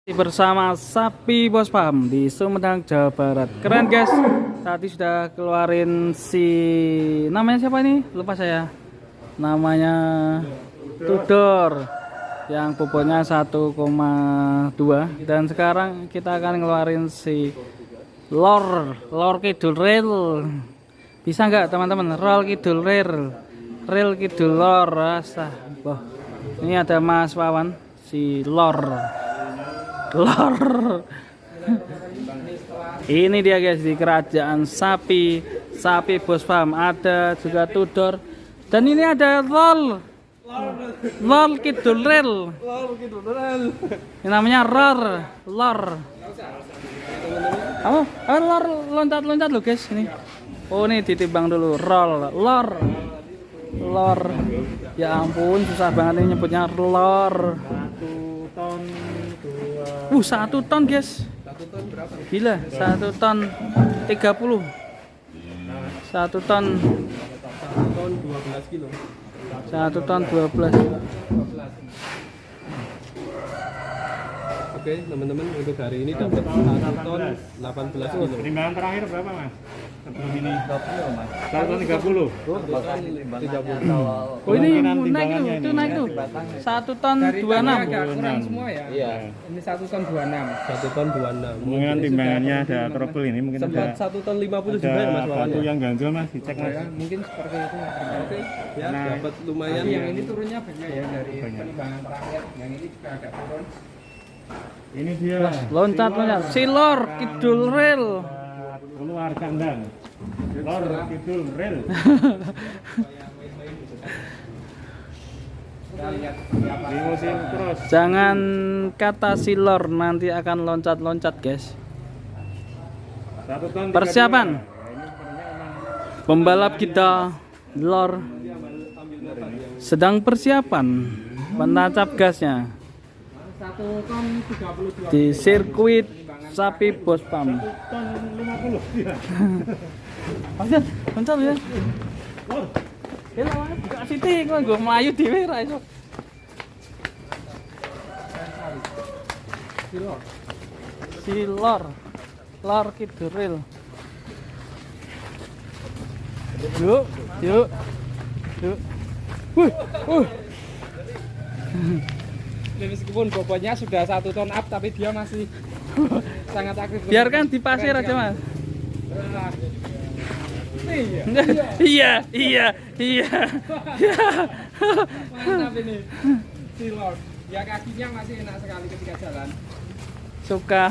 Bersama sapi Bos Pam di Sumedang, Jawa Barat. Keren guys. Tadi sudah keluarin namanya siapa ini? Lupa saya. Namanya Tudor yang bobotnya 1,2 dan sekarang kita akan ngeluarin Lor Kidul Rail. Bisa nggak teman-teman? Roll Kidul Rail Kidul Lor rasa. Wah, ini ada Mas Wawan Lor. Ini dia guys di kerajaan sapi Bos Pam. Ada juga Tudor dan ini ada Lor Kidul Rail. Ini namanya Lor. Lor loncat lo guys ini. Oh ini ditimbang dulu. Lor. Ya ampun susah banget ini nyebutnya Lor. 1 ton guys. 1 ton berapa? Gila, 1 ton 30. 1 ton 12 kilo. 1 ton 12. Oke, teman-teman untuk hari ini dapat 1 ton 18 kilo. Timbangan terakhir berapa, Mas? Sebelum ini 30 Mas. 1 ton 30. Bahkan timbangannya 30. Oh ini Kemungkinan naik timbangannya itu ini. naik tuh. 1 ton Dari 26. tadi agak kurang semua ya. Iya. Ini 1 ton 26. 1 ton 26. Kemungkinan timbangannya ada trouble ini, mungkin Sempat ada 1 ton 50 juga ya Mas Wawan. batu yang ganjel Mas, dicek Mas. Ya, mungkin seperti itu. Oke, ya Nah, dapat lumayan. Tapi yang ini turunnya banyak ya dari Banyak. penimbangan terakhir. Yang ini juga agak turun. Ini dia. Loncat. Lor Kidul Rail. Keluar kandang. Lor Kidul Rail. Kita lihat Di musim cross. Jangan kata Lor nanti akan loncat guys. 1 ton 32. Persiapan. Pembalap kita Lor sedang persiapan menancap gasnya 1 ton 32. di sirkuit sapi Bos Pam. 1 ton 50. Iya. Aja, loncat ya. Ya lah, gak sithik kok nggo mlayu dhewe ra iso. Lor Kidul Rail. Yuk. Meskipun bobotnya sudah 1 ton up tapi dia masih sangat aktif. Biarkan di pasir aja, Mas. Iya. Mantap ini. Lord. Ya kakinya masih enak sekali ketika jalan. Suka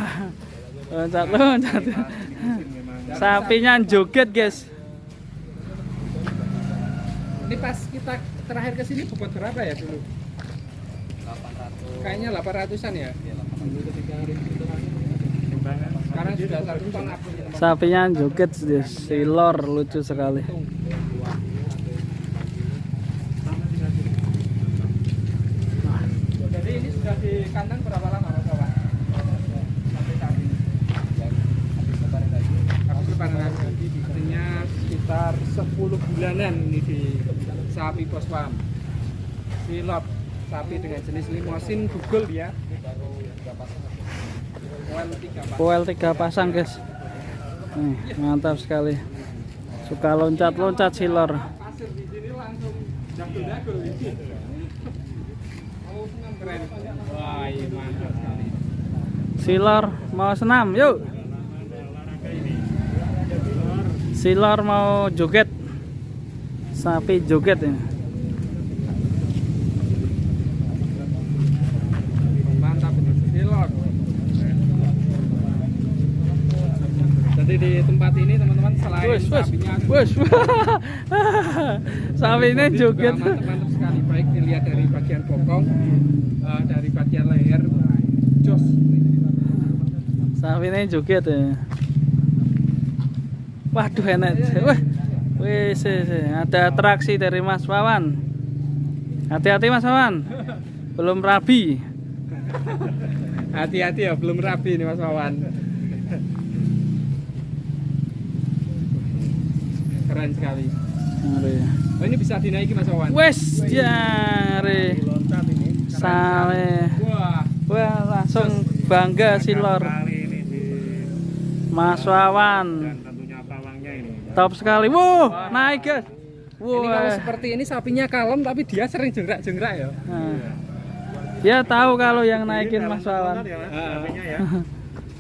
loncat. Sapinya joget, guys. Ini pas kita terakhir ke sini bobot berapa ya dulu? 800. Kayaknya 800-an ya. Sekarang sudah 1 ton up. Sapinya joget, Lor lucu sekali. Jadi ini sudah di kandang berapa lama Mas Wawan? Sampai saat ini. Habis lebaran lagi. Artinya sekitar 10 bulanan ini di sapi Bos Pam. Lor sapi dengan jenis limosin Google ya. Poel 3 pasang, guys. Mantap sekali. Suka loncat Lor. Pasir di sini langsung jagol-jagol ini. Oh, senang keren. Wah, iya mantap sekali. Lor mau senam, yuk. Lor mau joget. Sapi joget ini. Mantap ini Lord. Jadi di tempat ini teman-teman selain sapinya Sapinya joget. mantap sekali, baik dilihat dari bagian bokong, dari bagian leher, jos. Sapinya joget ya. Waduh enak. Wih, ada atraksi dari Mas Wawan. Hati-hati Mas Wawan. Belum rabi. Hati-hati ya, belum rapi nih Mas Wawan. Keren sekali. Oh, ini bisa dinaiki Mas Wawan. Wes jare. Loncat ini. Sale. Wah, Wah, langsung bangga si Lor. Kali ini di Mas Wawan. dan tentunya pawangnya ini. Top sekali. Wow, naik guys. Ini kalau Wah. seperti ini sapinya kalem tapi dia sering jengrak-jengrak ya. Nah. Dia tahu kalau yang naikin Ini Mas dalam Wawan. loncat ya, Mas, sapinya ya.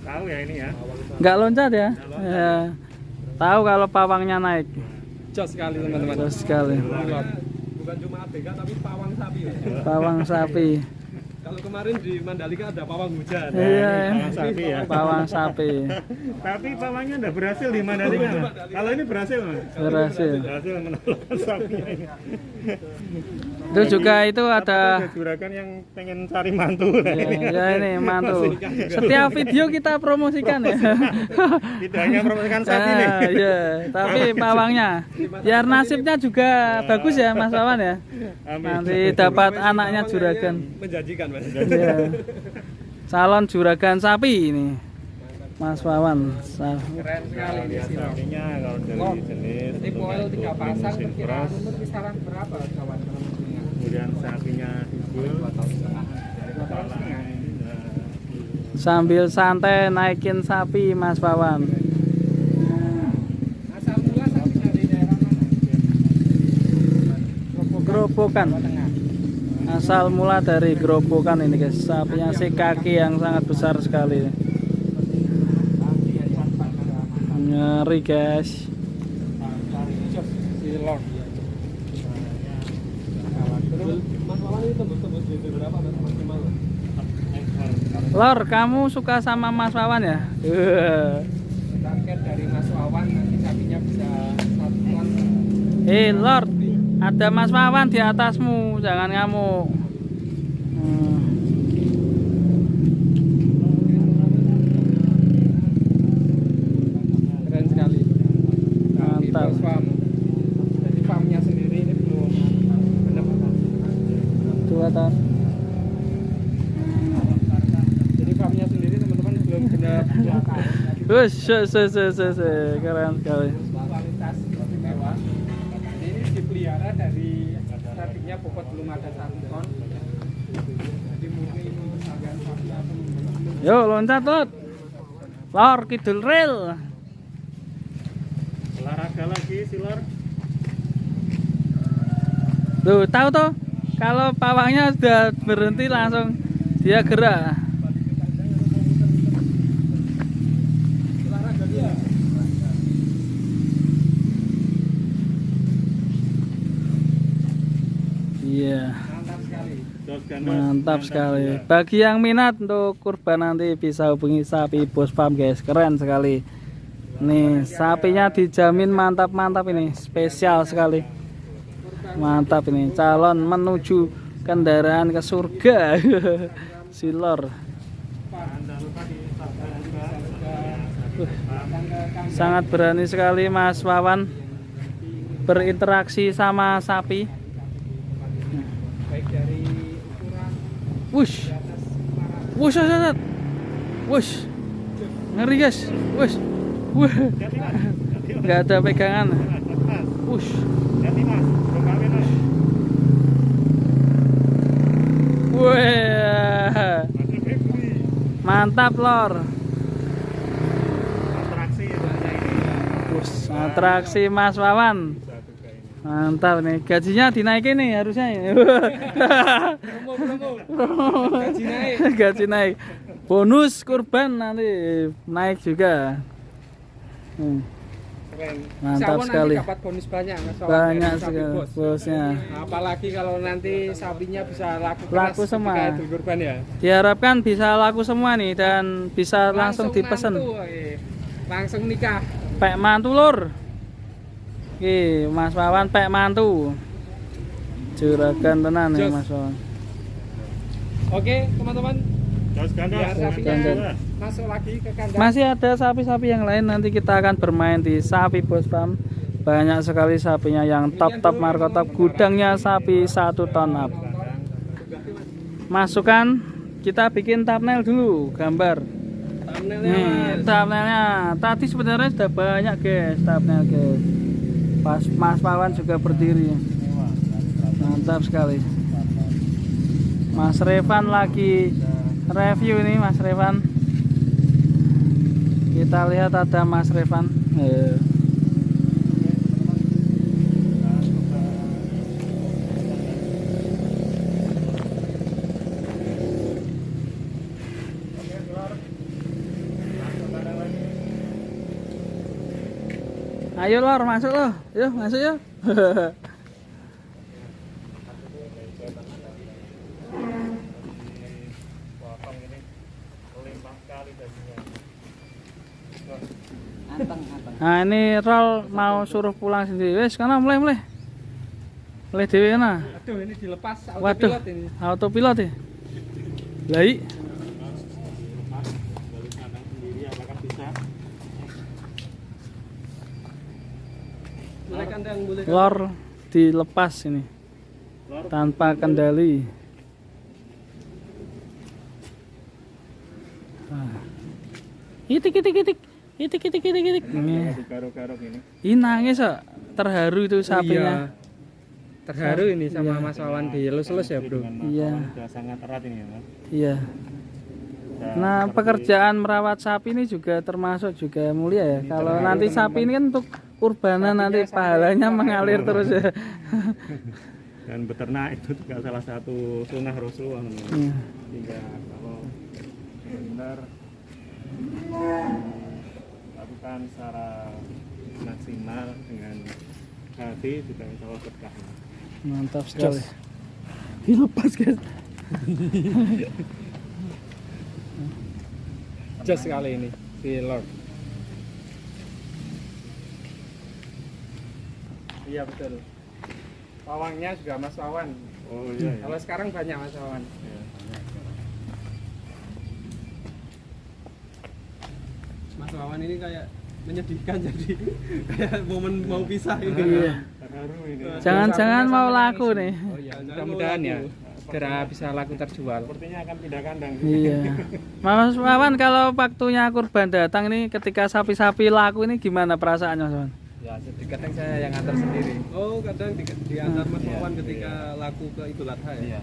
Tahu ya ini ya. Nggak loncat ya? Ya. Tahu kalau pawangnya naik. Jos sekali teman-teman. Terus sekali. Bukan cuma ABK tapi pawang sapi. Pawang sapi. Kalau kemarin di Mandalika ada pawang hujan. Iya. Pawang sapi ya. Pawang sapi. Tapi pawangnya udah berhasil di Mandalika. Mas. Kalau ini berhasil, Mas. Berhasil. Berhasil menolong sapinya ini. Itu juga itu ada juragan yang pengen cari mantu. ya ini mantu. Setiap video kita promosikan ya. Tidak hanya promosikan sapi nih. Ya, tapi pawangnya. Biar nasibnya juga bagus ya Mas Wawan ya. Amin. Nanti dapat anaknya juragan. Menjanjikan, Mas. Ya. Calon juragan sapi ini. Mas Wawan. Keren sekali ini sih. Sapinya kalau dari jenis Jadi poil 3 pasang musim perkiraan keras, umur kisaran berapa kawan? kemudian sapinya dibul, Sambil santai naikin sapi Mas Wawan. Asal mula sapi dari daerah mana? Gerobokan. Asal mula dari gerobokan ini guys. Sapinya si kaki yang sangat besar sekali. Ngeri guys. Si Lord. Mas Wawan ini tembus-tembus gitu berapa Mas maksimal? Lor, kamu suka sama Mas Wawan ya? Target dari Mas Wawan nanti sapinya bisa 1 ton. Lord, ada Mas Wawan di atasmu, jangan ngamuk. Keren sekali. Mantap. Sapi farm. Jadi farmnya sendiri ini belum benar. 2 tahun. Jadi farmnya sendiri teman-teman belum genap 2 tahun. Keren sekali. Kualitas mewah. Jadi ini dipelihara dari sapinya bobot belum ada 1 ton. Jadi murni untuk sapian sapi atau membeli. Yo loncat Lord. Lor kidul rel. olahraga lagi si Lor. Tuh, tahu tuh kalau pawangnya sudah berhenti langsung dia gerak. Iya. Mantap sekali. Dos gandos, Mantap sekali. Bagi yang minat untuk kurban nanti bisa hubungi Sapi Bos Farm guys. Keren sekali. Nih sapinya dijamin mantap-mantap ini. Spesial sekali. Mantap ini. Calon menuju kendaraan ke surga. Si Lor. Sangat berani sekali Mas Wawan berinteraksi sama sapi. Baik dari ukuran Wush. di atas para Wush, wush, wush. Ngeri guys. Wush. Wuh. Nggak ada pegangan. Wush. Jadi Mas, belum kawin Mas. Wah. Masih baby. Mantap Lor. Atraksi bahasa ini. Wush. Atraksi Mas Wawan. Mantap nih. Gajinya dinaikin nih harusnya. promo gaji naik. Gaji naik. Bonus kurban nanti naik juga. Keren. Mantap Insya Allah sekali. Nanti dapat bonus banyak Mas Wawan Banyak dari sapi sekali bos. bosnya. Apalagi kalau nanti sapinya bisa laku Laku keras semua. ketika Idul Kurban ya. Diharapkan bisa laku semua nih dan bisa langsung dipesan. mantu, langsung nikah. Pek mantu Lur. Oke, Mas Wawan pek mantu. Juragan tenan nih Jos. Mas Wawan. Oke teman-teman, Dos gandos. biar sapinya gandos. masuk lagi ke kandang. Masih ada sapi-sapi yang lain nanti kita akan bermain di Sapi Bos Farm. Banyak sekali sapinya yang top markotop. Gudangnya sapi 1 ton up. Masukkan, kita bikin thumbnail dulu, gambar. Nih, thumbnailnya. Tadi sebenarnya sudah banyak guys, thumbnail guys. Pas Mas Wawan juga berdiri. Mantap sekali. Mas Revan lagi review nih Mas Revan. Kita lihat ada Mas Revan. Ayo Lor, masuk loh. Yuk, masuk yuk. Nah ini Roll mau suruh pulang sendiri. Wes, karena mulai. Mulai dewe kana. Aduh, ini dilepas Waduh, autopilot ini. autopilot ya. Lai. Mulai kandang, mulai kandang. Lor dilepas ini. Tanpa kendali. Ah. Itik. Ini. Garuk-garuk ini. Ini nangis kok. Terharu itu sapinya. Iya. Terharu ini sama Mas Wawan dielus-elus ya, Bro. Dengan Iya. masalah sudah sangat erat ini ya, Mas. Iya. Dan Nah, seperti- pekerjaan merawat sapi ini juga termasuk juga mulia ya. Kalau nanti sapi ini kan untuk kurbanan nanti pahalanya mengalir terus ya. dan beternak itu juga salah satu sunnah Rasulullah. Iya. Sehingga kalau benar lakukan secara maksimal dengan hati juga insya Allah berkah. Mantap sekali. Dilepas guys. Just sekali ini si Lord. Iya betul. Pawangnya juga Mas Wawan. Oh iya. Ya. Kalau sekarang banyak Mas Wawan. Ya. Mas Wawan ini kayak menyedihkan jadi kayak momen mau pisah ini. Iya. Terharu ini. Jangan-jangan mau laku nih. Oh iya, mudah-mudahan ya segera bisa laku terjual. Sepertinya akan pindah kandang. Iya. Mas Wawan, kalau waktunya kurban datang ini ketika sapi-sapi laku ini gimana perasaannya Mas Wawan? Ya, jadi kadang saya yang ngantar sendiri. Oh, kadang diantar Mas Iya, Wawan ketika laku ke Idul Adha ya. Iya.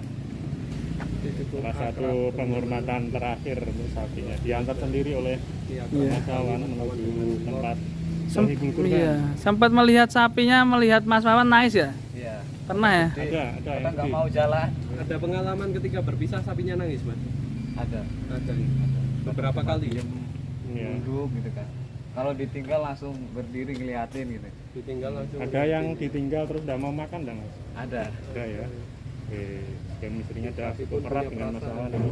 Jadi cukup Salah satu akrab. penghormatan terakhir untuk sapinya diantar sendiri oleh Iya. Iya. Mas Wawan menuju tempat Sem- menghibur kurban. iya. Sempat melihat sapinya, melihat Mas Wawan nangis ya? Iya. Pernah ya? Ada Kita yang nggak di- mau jalan. Ada pengalaman ketika berpisah sapinya nangis, Mas? Ada. Ada. Beberapa kali ya. Iya. Duduk gitu kan. Kalau ditinggal langsung berdiri ngeliatin gitu. Ditinggal langsung. Ada yang ditinggal terus tidak mau makan dan Mas? Ada. Ada ya. Chemistry-nya udah cukup erat dengan Mas Wawan ini.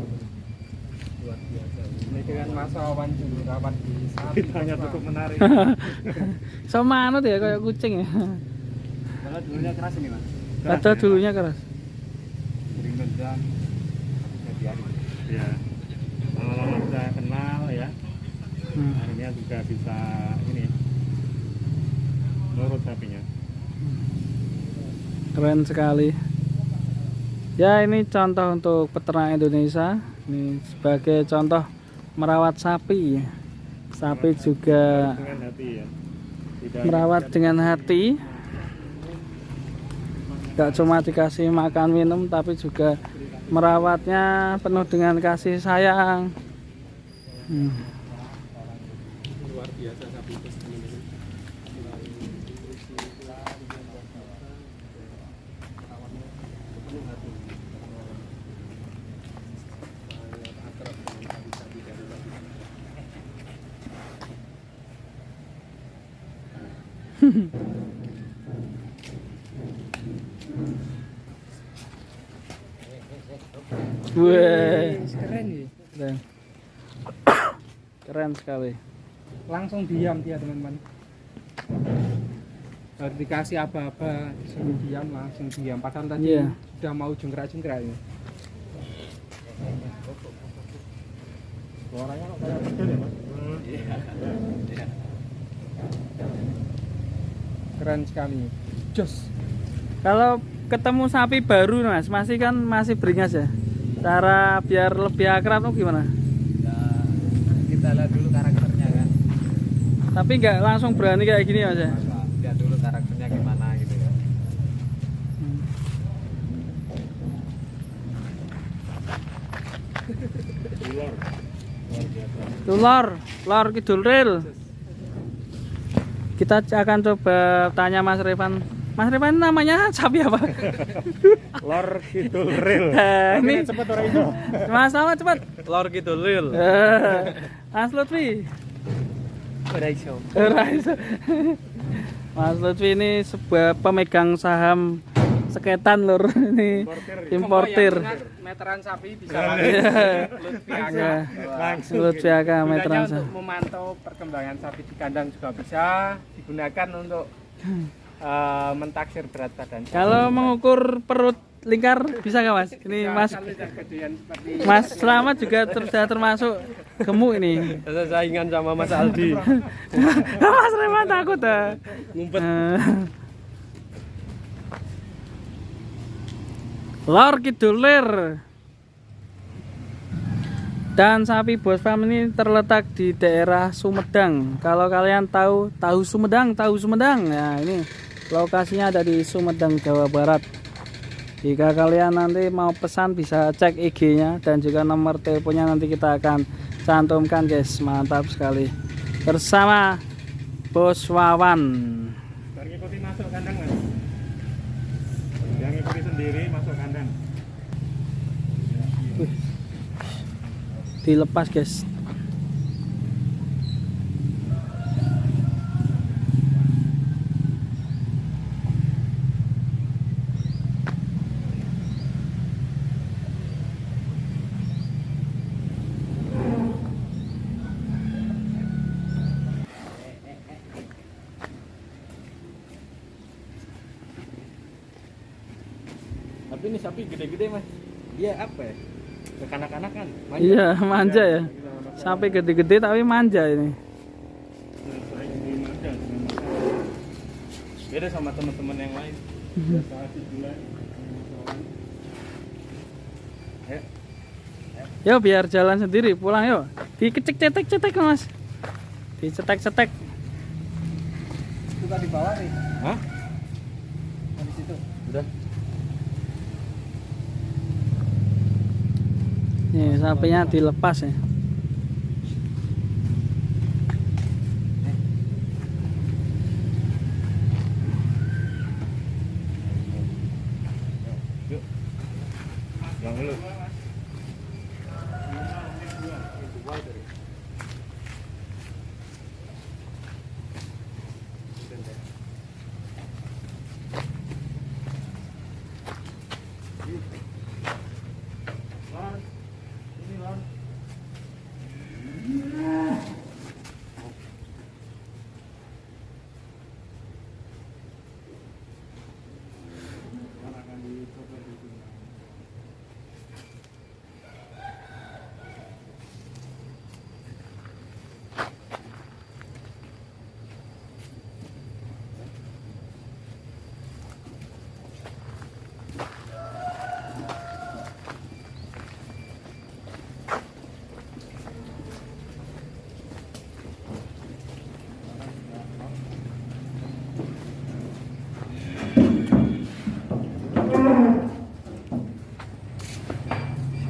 Luar biasa. Ini dengan Mas Wawan juga rapat di sapi. Ceritanya cukup menarik. Sama anut ya kayak kucing ya. Kalau dulunya keras ini, Mas. Padahal dulunya keras. Sering nendang. Jadi hari. Ya. Lama-lama sudah kenal ya. Hmm. Akhirnya juga bisa ini nurut sapinya. Keren sekali. Ya ini contoh untuk peternak Indonesia. Ini sebagai contoh merawat sapi. Sapi juga Dengan hati ya. Tidak merawat dengan hati. Gak cuma dikasih makan minum tapi juga merawatnya penuh dengan kasih sayang. Luar biasa sapi itu sebenarnya. Wih, Keren ya. keren. Keren sekali. Langsung diam dia teman-teman. Harus dikasih apa-apa, suruh diam langsung diam. Padahal tadi Iya. sudah mau jengkrak-jengkrak ini. suaranya kok kayak kecil ya, Mas? Keren sekali. Jos. Kalau ketemu sapi baru Mas, masih beringas ya. Cara biar lebih akrab tuh gimana? Ya, kita lihat dulu karakternya kan. Tapi nggak langsung berani kayak gini Mas ya. Lihat dulu karakternya gimana gitu ya. Luar biasa. Itu lor kidul ril. Kita akan coba tanya Mas Revan. Mas Revan namanya sapi apa? Lor Kidul Ril. Ini Cepet orang itu. Mas sama cepat. Lor gitu lil. Mas Lutfi. Ora iso. Ora iso. Mas Lutfi ini sebuah pemegang saham seketan lur ini importir. Meteran sapi bisa Lutfi Ya, Aga. Langsung. Lutfi Aga Gunanya meteran untuk saham. memantau perkembangan sapi di kandang juga bisa digunakan untuk mentaksir berat badan. Kalau mengukur perut lingkar bisa nggak Mas? Ini Mas Kalau yang gedean seperti Mas Selamat juga sudah termasuk gemuk ini. Saya saingan sama Mas Aldi. Mas Revan takut ah. Ngumpet. Lor Kidul Lir. Dan sapi Bos Farm ini terletak di daerah Sumedang. Kalau kalian tahu Sumedang. Nah, ini lokasinya ada di Sumedang, Jawa Barat. Jika kalian nanti mau pesan bisa cek IG-nya dan juga nomor teleponnya nanti kita akan cantumkan guys. Mantap sekali. Bersama Bos Wawan. Biar ngikuti masuk kandang Mas. Yang ngikuti sendiri masuk kandang. Dilepas guys. Tapi ini sapi gede-gede Mas. Dia apa ya? Kekanak-kanakan. Iya manja ya. Sampai gede-gede tapi manja ini. Beda sama teman-teman yang lain. Biasa asyik bulan. Yo biar jalan sendiri pulang yuk. Dikecek-cetek Mas. Dicetek-cetek. itu tadi bawah nih. Hah? Di situ. Udah. Nih sapinya dilepas ya. Yuk. Yang dulu.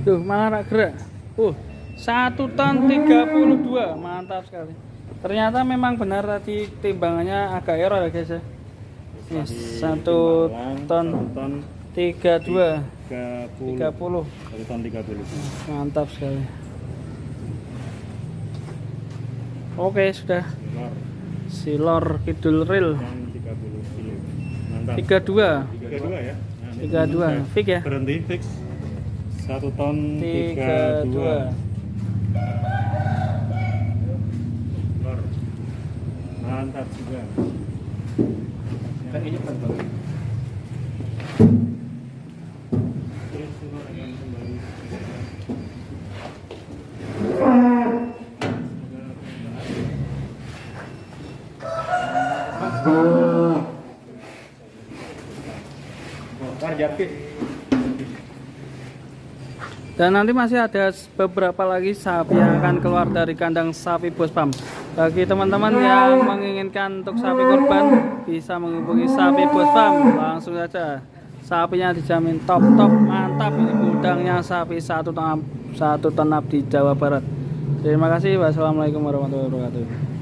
Tuh malah rak gerak. 1 ton 32, mantap sekali. Ternyata memang benar tadi timbangannya agak error ya guys ya. Yes, 1 ton 32 30. 1 ton 30. Mantap sekali. Oke sudah. Lor Silor Kidul Ril ton 30 kilo. Mantap. 32 32 ya. Nah, ini 32 fix ya. berhenti fix 1 ton 32 Lor. Mantap juga. Kakinya berat banget. Terus Lor akan kembali. Dan nanti masih ada beberapa lagi sapi yang akan keluar dari kandang sapi Bos Pam. Bagi teman-teman yang menginginkan untuk sapi kurban bisa menghubungi sapi Bos Pam langsung saja. Sapinya dijamin top mantap. Ini gudangnya sapi 1 ton up di Jawa Barat. Terima kasih. Wassalamualaikum warahmatullahi wabarakatuh.